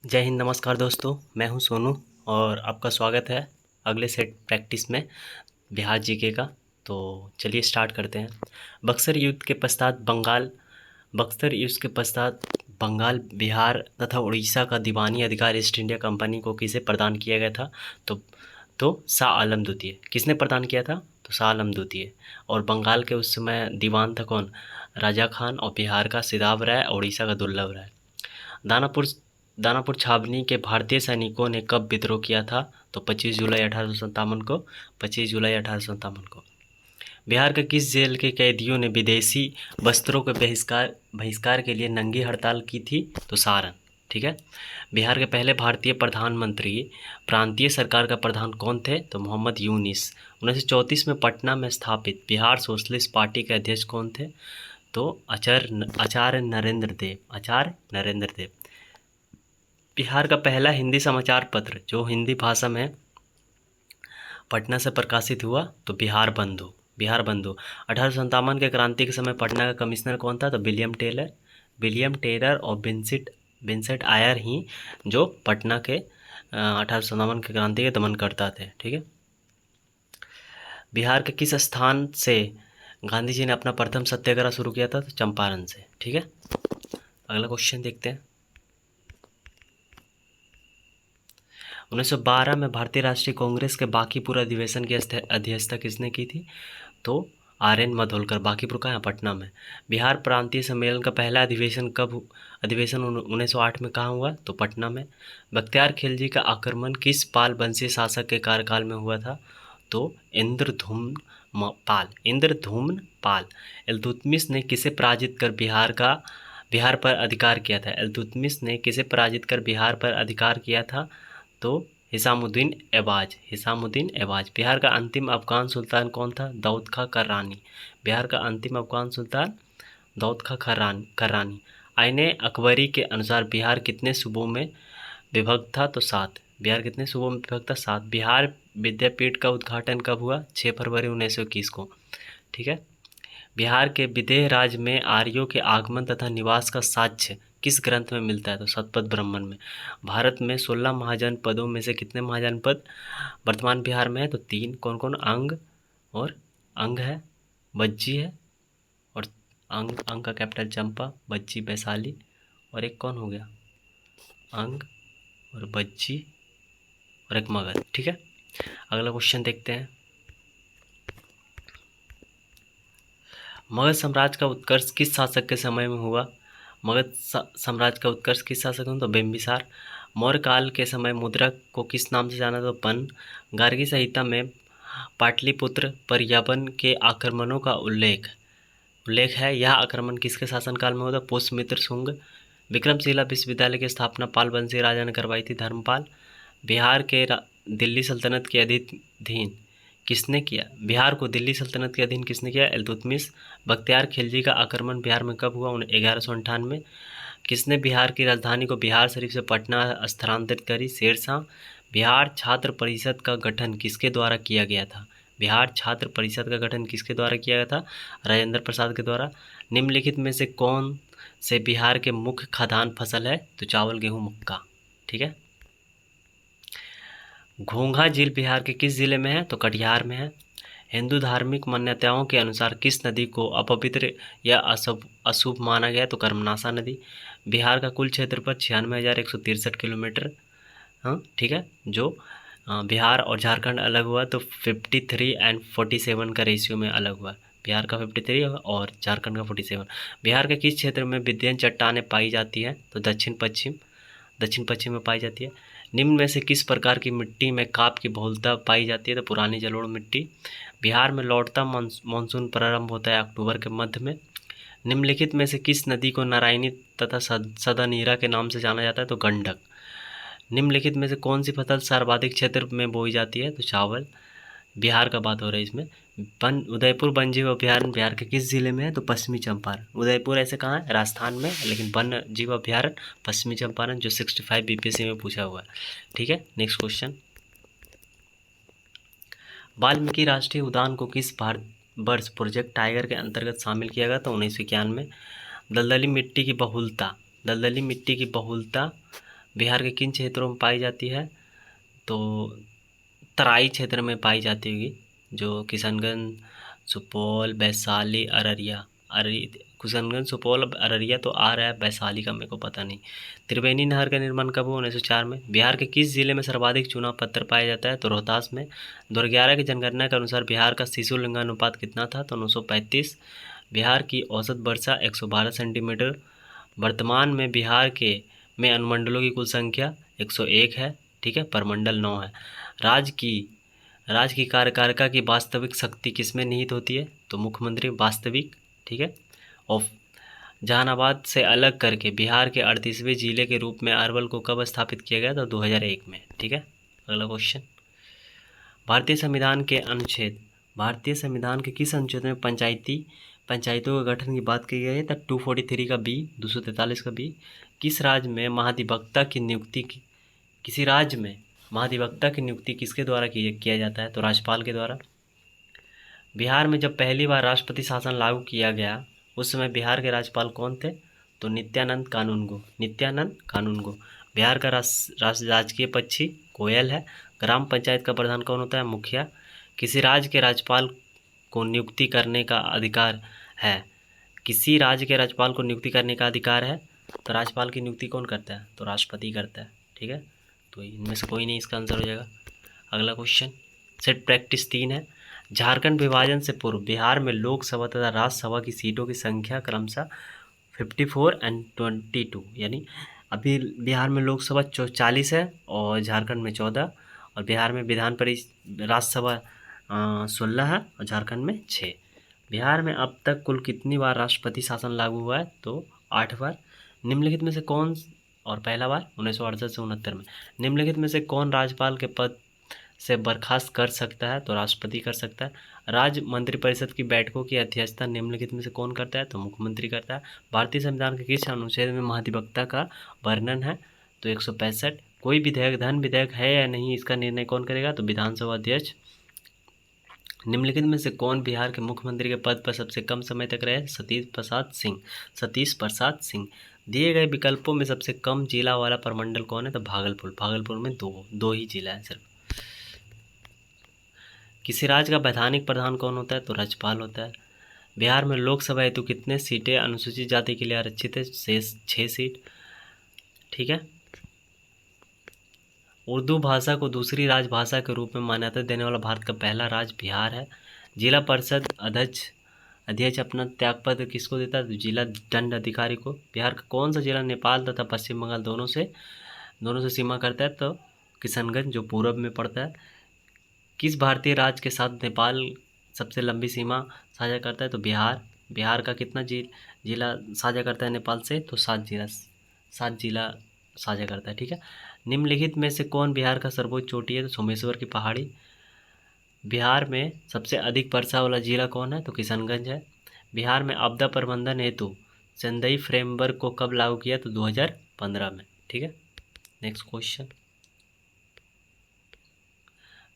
जय हिंद, नमस्कार दोस्तों। मैं हूं सोनू और आपका स्वागत है अगले सेट प्रैक्टिस में बिहार जीके का। तो चलिए स्टार्ट करते हैं। बक्सर युद्ध के पश्चात बंगाल, बिहार तथा उड़ीसा का दीवानी अधिकार ईस्ट इंडिया कंपनी को किसे प्रदान किया गया था? तो शाह आलम द्वितीय। किसने प्रदान किया था? तो शाह आलम द्वितीय। और बंगाल के उस समय दीवान था कौन? राजा खान। और बिहार का सिदाब राय, उड़ीसा का दुर्लभ राय। दानापुर दानापुर छावनी के भारतीय सैनिकों ने कब विद्रोह किया था? तो 25 जुलाई 1857 को। 25 जुलाई 1857 को। बिहार के किस जेल के कैदियों ने विदेशी वस्त्रों के बहिष्कार के लिए नंगी हड़ताल की थी? तो सारण। ठीक है। बिहार के पहले भारतीय प्रधानमंत्री प्रांतीय सरकार का प्रधान कौन थे? तो मोहम्मद यूनिस। 1934 में पटना में स्थापित बिहार सोशलिस्ट पार्टी के अध्यक्ष कौन थे? तो आचार्य नरेंद्र देव। आचार्य नरेंद्र देव। बिहार का पहला हिंदी समाचार पत्र जो हिंदी भाषा में पटना से प्रकाशित हुआ तो बिहार बंधु। 1857 के क्रांति के समय पटना का कमिश्नर कौन था? तो विलियम टेलर और विंसेंट आयर ही जो पटना के 1857 के क्रांति के दमनकर्ता थे। ठीक है। बिहार के किस स्थान से गांधी जी ने अपना प्रथम सत्याग्रह शुरू किया था? तो चंपारण से। ठीक है। अगला क्वेश्चन देखते हैं। 1912 में भारतीय राष्ट्रीय कांग्रेस के बांकीपुर अधिवेशन की अध्यक्षता किसने की थी? तो आर.एन. मधोलकर। बांकीपुर का है पटना में। बिहार प्रांतीय सम्मेलन का पहला अधिवेशन 1908 में कहाँ हुआ? तो पटना में। बख्तियार खिलजी का आक्रमण किस पाल वंशीय शासक के कार्यकाल में हुआ था? तो इंद्रधुम्न पाल। इल्तुतमिश ने किसे पराजित कर बिहार पर अधिकार किया था? इल्तुतमिश ने किसे पराजित कर बिहार पर अधिकार किया था? तो हिसामुद्दीन ऐवाज। बिहार का अंतिम अफगान सुल्तान कौन था? दाऊद खां कर्रानी। बिहार का अंतिम अफगान सुल्तान दाऊद खां कर्रानी। आईने अकबरी के अनुसार बिहार कितने सूबों में विभक्त था? तो 7। बिहार कितने सूबों में विभक्त था? 7। बिहार विद्यापीठ का उद्घाटन कब हुआ? 6 फरवरी 1921 को। ठीक है। बिहार के विदेह राज्य में आर्यों के आगमन तथा निवास का साक्ष्य किस ग्रंथ में मिलता है? तो शतपथ ब्राह्मण में। भारत में 16 महाजनपदों में से कितने महाजनपद वर्तमान बिहार में है? तो 3। कौन कौन? अंग है, बज्जी है, और अंग का कैपिटल चंपा, बज्जी वैशाली, और एक कौन हो गया? अंग और बज्जी और एक मगध। ठीक है। अगला क्वेश्चन देखते हैं। मगध साम्राज्य का उत्कर्ष किस शासक के समय में हुआ? मगध साम्राज्य का उत्कर्ष किस शासक में? तो बिंबिसार। मौर्य काल के समय मुद्रा को किस नाम से जाना? तो पन। गार्गी संहिता में पाटलिपुत्र पर यवन के आक्रमणों का उल्लेख है। यह आक्रमण किसके शासनकाल में हुआ था? पुष्यमित्र शुंग। विक्रमशिला विश्वविद्यालय की स्थापना पाल वंशी राजा ने करवाई थी। धर्मपाल। बिहार के दिल्ली सल्तनत के अधीन किसने किया? बिहार को दिल्ली सल्तनत के अधीन किसने किया? इल्तुतमिश। बख्तियार खिलजी का आक्रमण बिहार में कब हुआ? 1198। किसने बिहार की राजधानी को बिहार शरीफ से पटना स्थानांतरित करी? शेरशाह। बिहार छात्र परिषद का गठन किसके द्वारा किया गया था? बिहार छात्र परिषद का गठन किसके द्वारा किया गया था? राजेंद्र प्रसाद के द्वारा। निम्नलिखित में से कौन से बिहार के मुख्य खाद्यान्न फसल है? तो चावल, गेहूं, मक्का। ठीक है। घोंघा झील बिहार के किस जिले में है? तो कटिहार में है। हिंदू धार्मिक मान्यताओं के अनुसार किस नदी को अपवित्र या अशुभ माना गया? तो कर्मनाशा नदी। बिहार का कुल क्षेत्रफल 96,163 किलोमीटर। हाँ, ठीक है। जो बिहार और झारखंड अलग हुआ तो 53:47 का रेशियो में अलग हुआ। बिहार का 53 और झारखंड का 47। बिहार के किस क्षेत्र में विद्यमान चट्टानें पाई जाती हैं? तो दक्षिण पश्चिम में पाई जाती है। निम्न में से किस प्रकार की मिट्टी में काप की बहुलता पाई जाती है? तो पुरानी जलोढ़ मिट्टी। बिहार में लौटता मानसून प्रारंभ होता है अक्टूबर के मध्य में। निम्नलिखित में से किस नदी को नारायणी तथा सदानीरा के नाम से जाना जाता है? तो गंडक। निम्नलिखित में से कौन सी फसल सर्वाधिक क्षेत्र में बोई जाती है? तो चावल। बिहार का बात हो रहा है इसमें। उदयपुर वन्य जीव अभयारण्य बिहार के किस जिले में है? तो पश्चिमी चंपारण। उदयपुर ऐसे कहाँ है? राजस्थान में, लेकिन वन्य जीव अभयारण्य पश्चिमी चंपारण, जो 65 बीपीएससी में पूछा हुआ है। ठीक है। Next question. वाल्मीकि राष्ट्रीय उद्यान को किस वर्ष प्रोजेक्ट टाइगर के अंतर्गत शामिल किया गया? तो 1991। दलदली मिट्टी की बहुलता बिहार के किन क्षेत्रों में पाई जाती है? तो तराई क्षेत्र में पाई जाती होगी, जो किशनगंज, सुपौल, वैशाली, अररिया। किशनगंज, सुपौल, अररिया तो आ रहा है, वैशाली का मेरे को पता नहीं। त्रिवेणी नहर का निर्माण कब हुआ? 1904 में। बिहार के किस जिले में सर्वाधिक चुनाव पत्र पाया जाता है? तो रोहतास में। 2011 की जनगणना के अनुसार बिहार का शिशु लिंगानुपात कितना था? तो 935। बिहार की औसत वर्षा 112 सेंटीमीटर। वर्तमान में बिहार के में अनुमंडलों की कुल संख्या 101 है, ठीक है, परमंडल 9 है। राज्य की कार्यकारिणी की वास्तविक शक्ति किसमें निहित होती है? तो मुख्यमंत्री वास्तविक, ठीक है। और जहानाबाद से अलग करके बिहार के 38वें जिले के रूप में अरवल को कब स्थापित किया गया? तो 2001 में, ठीक है। अगला क्वेश्चन, भारतीय संविधान के किस अनुच्छेद में पंचायतों के गठन की बात की गई है? तो 243 का बी, 243 का बी। किस राज्य में महाधिवक्ता की नियुक्ति किसके द्वारा किया जाता है? तो राज्यपाल के द्वारा। बिहार में जब पहली बार राष्ट्रपति शासन लागू किया गया, उस समय बिहार के राज्यपाल कौन थे? तो नित्यानंद कानूनगो। बिहार का राजकीय पक्षी कोयल है। ग्राम पंचायत का प्रधान कौन होता है? मुखिया। किसी राज्य के राज्यपाल को नियुक्ति करने का अधिकार है? तो राज्यपाल की नियुक्ति कौन करता है? तो राष्ट्रपति करता है, ठीक है। तो इनमें से कोई नहीं इसका आंसर हो जाएगा। अगला क्वेश्चन, सेट प्रैक्टिस 3 है। झारखंड विभाजन से पूर्व बिहार में लोकसभा तथा राज्यसभा की सीटों की संख्या क्रमशः 54 और 22, यानी अभी बिहार में लोकसभा 40 है और झारखंड में 14, और बिहार में राज्यसभा 16 है और झारखंड में 6। बिहार में अब तक कुल कितनी बार राष्ट्रपति शासन लागू हुआ है? तो 8 बार। निम्नलिखित में से कौन, और पहला बार 1968 से 69 में। निम्नलिखित में से कौन राज्यपाल के पद से बर्खास्त कर सकता है? तो राष्ट्रपति कर सकता है। राज्य मंत्रिपरिषद की बैठकों की अध्यक्षता निम्नलिखित में से कौन करता है? तो मुख्यमंत्री करता है। भारतीय संविधान के किस अनुच्छेद में महाधिवक्ता का वर्णन है? तो 165। कोई विधेयक धन विधेयक है या नहीं, इसका निर्णय कौन करेगा? तो विधानसभा अध्यक्ष। निम्नलिखित में से कौन बिहार के मुख्यमंत्री के पद पर सबसे कम समय तक रहे? सतीश प्रसाद सिंह। दिए गए विकल्पों में सबसे कम जिला वाला प्रमंडल कौन है? तो भागलपुर में दो ही जिला है सिर्फ। किसी राज्य का वैधानिक प्रधान कौन होता है? तो राज्यपाल होता है। बिहार में लोकसभा हेतु कितने सीटें अनुसूचित जाति के लिए आरक्षित है? 6 सीट, ठीक है। उर्दू भाषा को दूसरी राजभाषा के रूप में मान्यता देने वाला भारत का पहला राज्य बिहार है। जिला परिषद अध्यक्ष अपना त्यागपत्र किसको देता है? तो जिला दंड अधिकारी को। बिहार का कौन सा जिला नेपाल तथा पश्चिम बंगाल दोनों से सीमा करता है? तो किशनगंज, जो पूर्व में पड़ता है। किस भारतीय राज्य के साथ नेपाल सबसे लंबी सीमा साझा करता है? तो बिहार का कितना जिला साझा करता है नेपाल से? तो 7 जिला साझा करता है, ठीक है। निम्नलिखित में से कौन बिहार का सर्वोच्च चोटी है? तो सोमेश्वर की पहाड़ी। बिहार में सबसे अधिक वर्षा वाला जिला कौन है? तो किशनगंज है। बिहार में आपदा प्रबंधन हेतु चंदई फ्रेमवर्क को कब लागू किया? तो 2015 में, ठीक है। नेक्स्ट क्वेश्चन,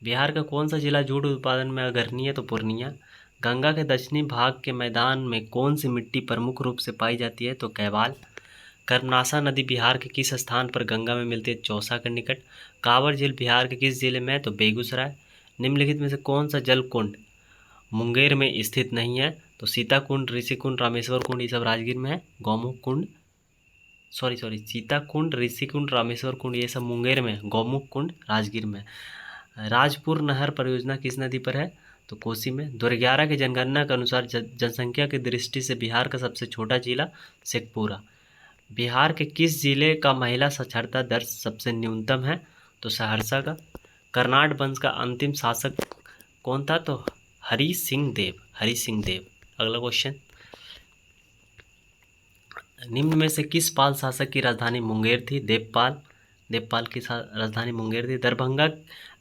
बिहार का कौन सा जिला जूट उत्पादन में अग्रणी है? तो पूर्णिया। गंगा के दक्षिणी भाग के मैदान में कौन सी मिट्टी प्रमुख रूप से पाई जाती है? तो कैवाल। कर्मनाशा नदी बिहार के किस स्थान पर गंगा में मिलती है? चौसा के निकट। कांवर झील बिहार के किस जिले में है? तो बेगूसराय। निम्नलिखित में से कौन सा जल कुंड मुंगेर में स्थित नहीं है? तो सीता कुंड, ऋषि कुंड, रामेश्वर कुंड, ये सब राजगीर में है। गौमुख कुंड, सीता कुंड, ऋषि कुंड, रामेश्वर कुंड, ये सब मुंगेर में है। गौमुख कुंड राजगीर में। राजपुर नहर परियोजना किस नदी पर है? तो कोसी में। 2011 की जनगणना के अनुसार जनसंख्या की दृष्टि से बिहार का सबसे छोटा जिला शेखपुरा। बिहार के किस जिले का महिला साक्षरता दर सबसे न्यूनतम है? तो सहरसा का। कर्नाट वंश का अंतिम शासक कौन था? तो हरि सिंह देव। अगला क्वेश्चन, निम्न में से किस पाल शासक की राजधानी मुंगेर थी? देवपाल की राजधानी मुंगेर थी। दरभंगा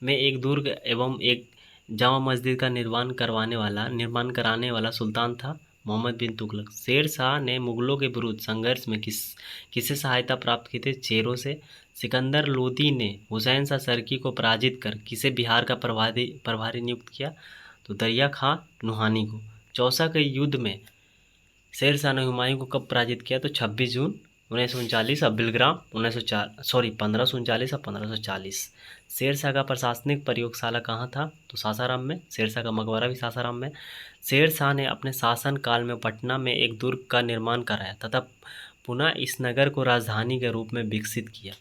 में एक दुर्ग एवं एक जामा मस्जिद का निर्माण कराने वाला सुल्तान था मोहम्मद बिन तुगलक। शेर शाह ने मुगलों के विरुद्ध संघर्ष में किससे सहायता प्राप्त की थी? चेरों से। सिकंदर लोदी ने हुसैन शाह सरकी को पराजित कर किसे बिहार का प्रभारी नियुक्त किया? तो दरिया खां नुहानी को। चौसा के युद्ध में शेर शाह ने हुमायूं को कब पराजित किया? तो 26 जून 1939 और बिलग्राम 1539 और 1540। शेरशाह का प्रशासनिक प्रयोगशाला कहाँ था? तो सासाराम में। शेरशाह का मकबरा भी सासाराम में। शेरशाह ने अपने शासन काल में पटना में एक दुर्ग का निर्माण कराया तथा पुनः इस नगर को राजधानी के रूप में विकसित किया।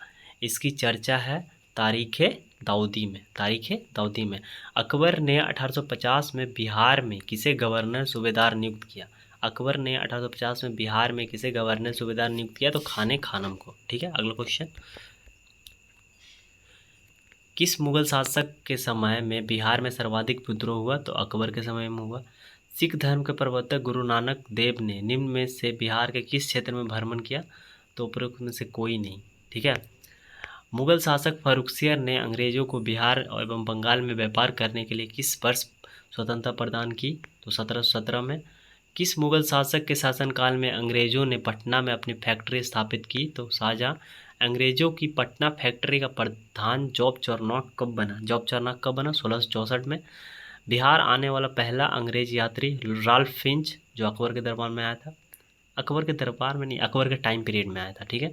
इसकी चर्चा है तारीख़ दाऊदी में। तारीख़ दाऊदी में अकबर ने 1850 में बिहार में किसे गवर्नर सूबेदार नियुक्त किया? अकबर ने 1850 में बिहार में किसे गवर्नर सूबेदार नियुक्त किया? तो खाने खानम को। ठीक है, अगला क्वेश्चन, किस मुगल शासक के समय में बिहार में सर्वाधिक विद्रोह हुआ? तो अकबर के समय में हुआ। सिख धर्म के प्रवर्तक गुरु नानक देव ने निम्न में से बिहार के किस क्षेत्र में भ्रमण किया? तो उपरोक्त में से कोई नहीं। ठीक है, मुगल शासक फर्रुखसियर ने अंग्रेजों को बिहार एवं बंगाल में व्यापार करने के लिए किस वर्ष स्वतंत्रता प्रदान की? तो 1717 में। किस मुगल शासक के शासनकाल में अंग्रेजों ने पटना में अपनी फैक्ट्री स्थापित की? तो शाहजहां। अंग्रेजों की पटना फैक्ट्री का प्रधान जॉब चार्नॉक कब बना? 1664 में। बिहार आने वाला पहला अंग्रेज यात्री राल्फ फिंच, जो अकबर के दरबार में आया था। अकबर के दरबार में नहीं, अकबर के टाइम पीरियड में आया था। ठीक है,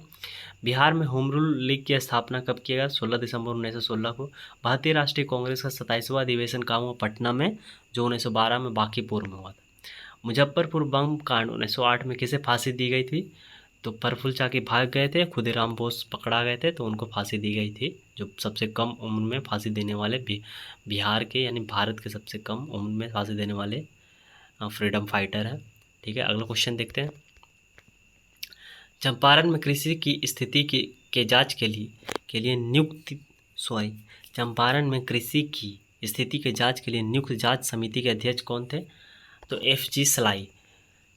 बिहार में होम रूल लीग की स्थापना कब किया गया? 16 दिसंबर 1916 को। भारतीय राष्ट्रीय कांग्रेस का 27वां अधिवेशन कहाँ हुआ? पटना में, जो 1912 में बांकीपुर में हुआ था। मुजफ्फरपुर बम कांड 1908 में किसे फांसी दी गई थी? तो प्रफुल्ल चाकी भाग गए थे, खुदीराम बोस पकड़ा गए थे, तो उनको फांसी दी गई थी, जो सबसे कम उम्र में फांसी देने वाले बिहार के यानी भारत के सबसे कम उम्र में फांसी देने वाले फ्रीडम फाइटर हैं। ठीक है, अगला क्वेश्चन देखते हैं। चंपारण में कृषि की स्थिति के जांच के लिए नियुक्त चंपारण में कृषि की स्थिति के जांच के लिए नियुक्त जांच समिति के अध्यक्ष कौन थे? तो FG सलाई।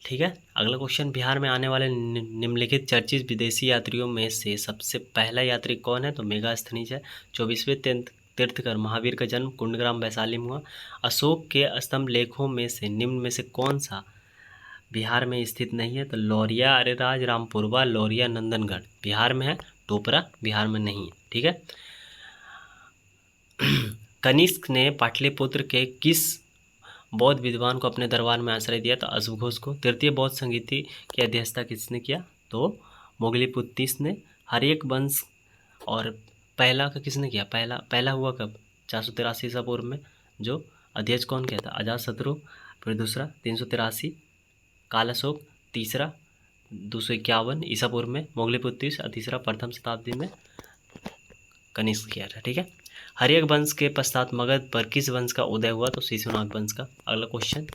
ठीक है, अगला क्वेश्चन, बिहार में आने वाले निम्नलिखित चर्चित विदेशी यात्रियों में से सबसे पहला यात्री कौन है? तो मेगास्थनीज है। 24वें तीर्थकर महावीर का जन्म कुंडग्राम वैशाली में हुआ। अशोक के स्तंभ लेखों में से निम्न में से कौन सा बिहार में स्थित नहीं है? तो लौरिया अरेराज रामपुरवा, लौरिया नंदनगढ़ बिहार में है, टोपरा बिहार में नहीं है। ठीक है, कनिष्क ने पाटलिपुत्र के किस बौद्ध विद्वान को अपने दरबार में आश्रय दिया? तो अश्वघोष को। तृतीय बौद्ध संगीति की अध्यक्षता किसने किया? तो मोगलीपुत्तिस ने। हर्यक वंश और पहला का किसने किया? पहला हुआ कब? 483 ईसा पूर्व में। जो अध्यक्ष कौन किया था? अजातशत्रु। फिर दूसरा 383 काल अशोक, तीसरा 251 ईसा पूर्व में मोगलीपुत्तिस, और तीसरा प्रथम शताब्दी में कनिष्क किया था। ठीक है, हर्यक वंश के पश्चात मगध पर किस वंश का उदय हुआ? तो शिशुनाग वंश का। अगला क्वेश्चन,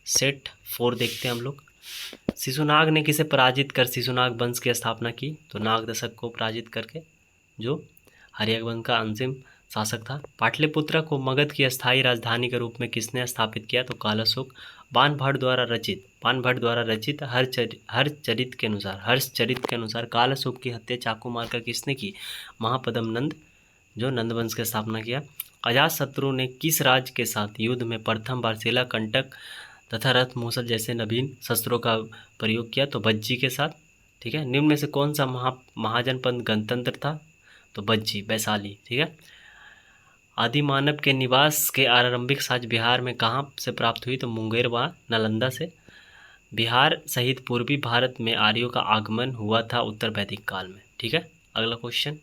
सेट 4 देखते हैं हम लोग। शिशुनाग ने किसे पराजित कर शिशुनाग वंश की स्थापना की? तो नागदशक को पराजित करके, जो हर्यक वंश का अंतिम शासक था। पाटलिपुत्र को मगध की अस्थायी राजधानी के रूप में किसने स्थापित किया? तो काल अशोक। बाणभट्ट द्वारा रचित हर्षचरित के अनुसार काल अशोक की हत्या चाकू मारकर किसने की? महापद्म नंद, जो नंद वंश की स्थापना किया। अजातशत्रु ने किस राज्य के साथ युद्ध में प्रथम बार शिला कंटक तथा रथ मूसल जैसे नवीन शस्त्रों का प्रयोग किया? तो भज्जी के साथ। ठीक है, निम्न में से कौन सा महाजनपद गणतंत्र था? तो भज्जी वैशाली। ठीक है, आदिमानव के निवास के आरंभिक साक्ष्य बिहार में कहाँ से प्राप्त हुई? तो मुंगेर व नालंदा से। बिहार सहित पूर्वी भारत में आर्यों का आगमन हुआ था उत्तर वैदिक काल में। ठीक है, अगला क्वेश्चन,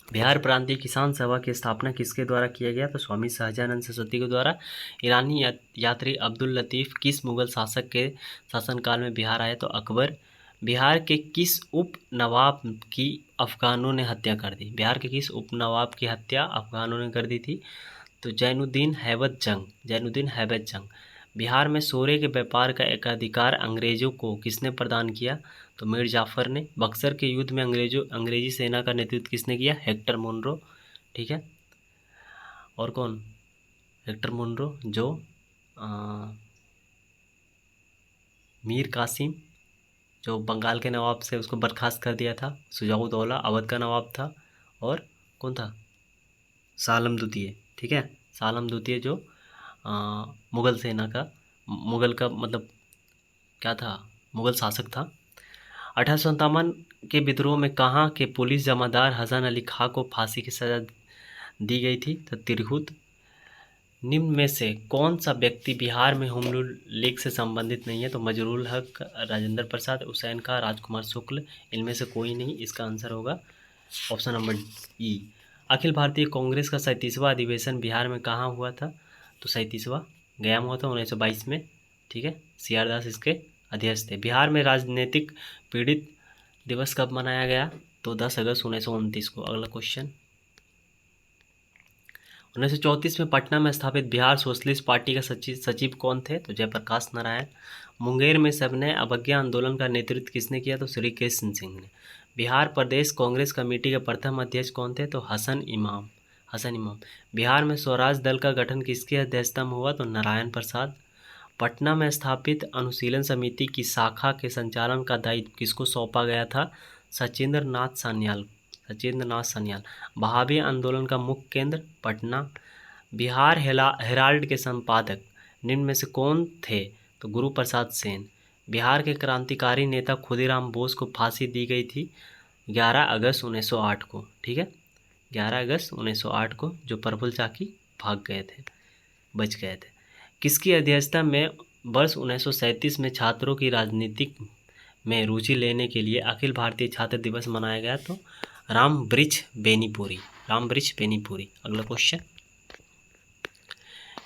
बिहार प्रांतीय किसान सभा की स्थापना किसके द्वारा किया गया? तो स्वामी सहजानंद सरस्वती के द्वारा। ईरानी यात्री अब्दुल लतीफ़ किस मुगल शासक के शासनकाल में बिहार आए? तो अकबर। बिहार के किस उप नवाब की अफ़गानों ने हत्या कर दी? बिहार के किस उप नवाब की हत्या अफ़गानों ने कर दी थी? तो जैनुद्दीन हैबत जंग। बिहार में सोरे के व्यापार का एकाधिकार अंग्रेजों को किसने प्रदान किया? तो मीर जाफ़र ने। बक्सर के युद्ध में अंग्रेजी सेना का नेतृत्व किसने किया? Hector Munro. ठीक है, और कौन? हेक्टर मुनरो, जो मीर कासिम, जो बंगाल के नवाब से उसको बर्खास्त कर दिया था। शुजाउद्दौला अवध का नवाब था। और कौन था? सालम द्वितीय। ठीक है, सालम द्वितीय, जो मुगल का मतलब क्या था? मुगल शासक था। 1857 के विद्रोह में कहाँ के पुलिस जमादार हसन अली खां को फांसी की सजा दी गई थी? तो तिरहुत। निम्न में से कौन सा व्यक्ति बिहार में होम रूल लीग से संबंधित नहीं है? तो मजरूल हक, राजेंद्र प्रसाद, हुसैन खां, राजकुमार शुक्ल, इनमें से कोई नहीं। इसका आंसर होगा ऑप्शन नंबर ई। अखिल भारतीय कांग्रेस का 37वां अधिवेशन बिहार में कहाँ हुआ था? तो 37वां गया में हुआ था 1922 में। ठीक है, CR दास इसके अध्यक्ष थे। बिहार में राजनीतिक पीड़ित दिवस कब मनाया गया? तो 10 अगस्त 1929 को। अगला क्वेश्चन, 1934 में पटना में स्थापित बिहार सोशलिस्ट पार्टी का सचिव कौन थे? तो जयप्रकाश नारायण। मुंगेर में सविनय अवज्ञा आंदोलन का नेतृत्व किसने किया? तो श्री कृष्ण सिंह ने। बिहार प्रदेश कांग्रेस कमेटी के प्रथम अध्यक्ष कौन थे? तो हसन इमाम। बिहार में स्वराज दल का गठन किसकी अध्यक्षता में हुआ? तो नारायण प्रसाद। पटना में स्थापित अनुशीलन समिति की शाखा के संचालन का दायित्व किसको सौंपा गया था? सचिंद्र नाथ सान्याल। वहाबी आंदोलन का मुख्य केंद्र पटना। बिहार हेराल्ड के संपादक निम्न में से कौन थे? तो गुरु प्रसाद सेन। बिहार के क्रांतिकारी नेता खुदीराम बोस को फांसी दी गई थी 11 अगस्त 1908 को। ठीक है, 11 अगस्त 1908 को, जो प्रफुल्ल चाकी भाग गए थे, बच गए थे। किसकी अध्यक्षता में वर्ष 1937 में छात्रों की राजनीतिक में रुचि लेने के लिए अखिल भारतीय छात्र दिवस मनाया गया? तो रामवृक्ष बेनीपुरी। अगला क्वेश्चन,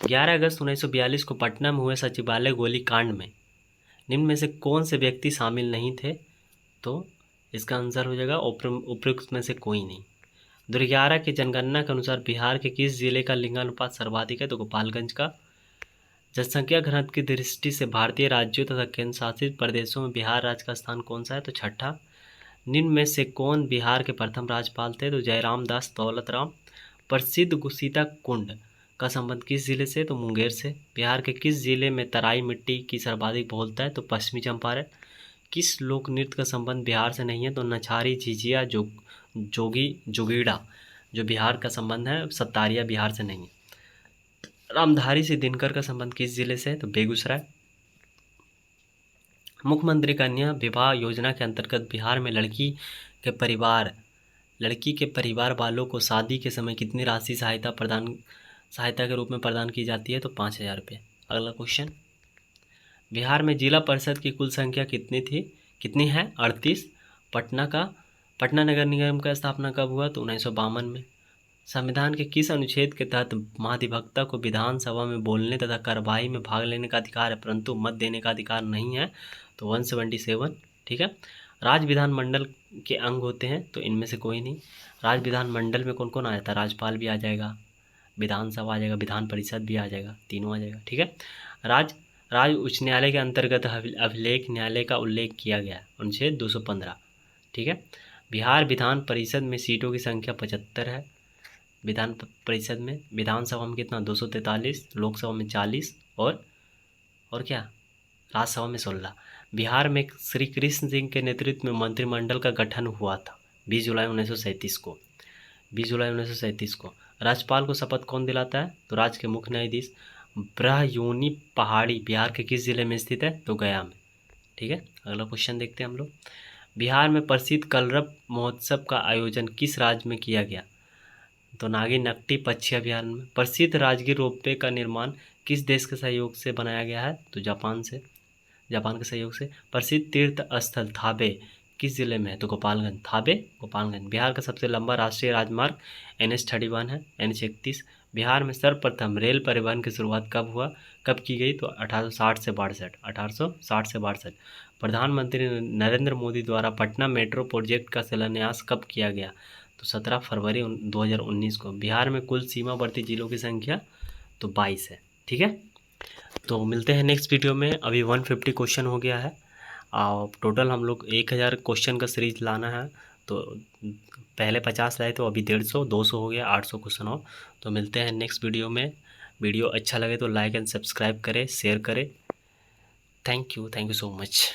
11 अगस्त 1942 को पटना में हुए सचिवालय गोलीकांड में निम्न में से कौन से व्यक्ति शामिल नहीं थे? तो इसका आंसर हो जाएगा उपयुक्त में से कोई नहीं। 2011 की जनगणना के अनुसार बिहार के किस जिले का लिंगानुपात सर्वाधिक है? तो गोपालगंज का। जनसंख्या घनत्व की दृष्टि से भारतीय राज्यों तथा केंद्र शासित प्रदेशों में बिहार राज्य का स्थान कौन सा है? तो छठा। निम्न में से कौन बिहार के प्रथम राज्यपाल थे? तो जयराम दास दौलतराम। प्रसिद्ध गुसीता कुंड का संबंध किस जिले से? तो मुंगेर से। बिहार के किस जिले में तराई मिट्टी की सर्वाधिक बहुलता है? तो पश्चिमी चंपारण। किस लोक नृत्य का संबंध बिहार से नहीं है? तो नछारी, झिझिया, जोगीड़ा, जो बिहार का संबंध है, सत्तारिया बिहार से नहीं है। रामधारी से दिनकर का संबंध किस जिले से है? तो बेगूसराय। मुख्यमंत्री कन्या विवाह योजना के अंतर्गत बिहार में लड़की के परिवार वालों को शादी के समय कितनी राशि सहायता के रूप में प्रदान की जाती है? तो 5,000 रुपये। अगला क्वेश्चन, बिहार में जिला परिषद की कुल संख्या कितनी है? 38। पटना नगर निगम का स्थापना कब हुआ? तो 1952 में। संविधान के किस अनुच्छेद के तहत महाधिवक्ता को विधानसभा में बोलने तथा कार्यवाही में भाग लेने का अधिकार है परंतु मत देने का अधिकार नहीं है? तो 177। ठीक है, राज्य विधानमंडल के अंग होते हैं? तो इनमें से कोई नहीं। राज्य विधानमंडल में कौन कौन आ जाता है? राज्यपाल भी आ जाएगा, विधानसभा आ जाएगा, विधान परिषद भी आ जाएगा, तीनों आ जाएगा। ठीक है, राज्य उच्च न्यायालय के अंतर्गत अभिलेख न्यायालय का उल्लेख किया गया है, अनुच्छेद 215। ठीक है, बिहार विधान परिषद में सीटों की संख्या 75 है। विधान परिषद में, विधानसभा में कितना? 243, लोकसभा में 40 और क्या, राज्यसभा में 16। बिहार में श्री कृष्ण सिंह के नेतृत्व में मंत्रिमंडल का गठन हुआ था 20 जुलाई 1937 को। 20 जुलाई 1937 को। राज्यपाल को शपथ कौन दिलाता है? तो राज्य के मुख्य न्यायाधीश। ब्रह्मयोनी पहाड़ी बिहार के किस जिले में स्थित है? तो गया में। ठीक है, अगला क्वेश्चन देखते हैं हम लोग। बिहार में प्रसिद्ध कलरव महोत्सव का आयोजन किस राज्य में किया गया? तो नागिनट्टी पक्षी अभयारण्य में। प्रसिद्ध राजगीर रोपवे का निर्माण किस देश के सहयोग से बनाया गया है? तो जापान के सहयोग से। प्रसिद्ध तीर्थ स्थल थाबे किस जिले में है? तो गोपालगंज। बिहार का सबसे लंबा राष्ट्रीय राजमार्ग NH31 है, NH31। बिहार में सर्वप्रथम रेल परिवहन की शुरुआत कब की गई? तो 1860 से 62। प्रधानमंत्री नरेंद्र मोदी द्वारा पटना मेट्रो प्रोजेक्ट का शिलान्यास कब किया गया? तो 17 फरवरी 2019 को। बिहार में कुल सीमावर्ती जिलों की संख्या तो 22 है। ठीक है, तो मिलते हैं नेक्स्ट वीडियो में। अभी 150 क्वेश्चन हो गया है और टोटल हम लोग 1000 क्वेश्चन का सीरीज लाना है। तो पहले 50 लाए तो अभी 150, 200 हो गया, 800 क्वेश्चन और। तो मिलते हैं नेक्स्ट वीडियो में। वीडियो अच्छा लगे तो लाइक एंड सब्सक्राइब करें, शेयर करें। Thank you so much.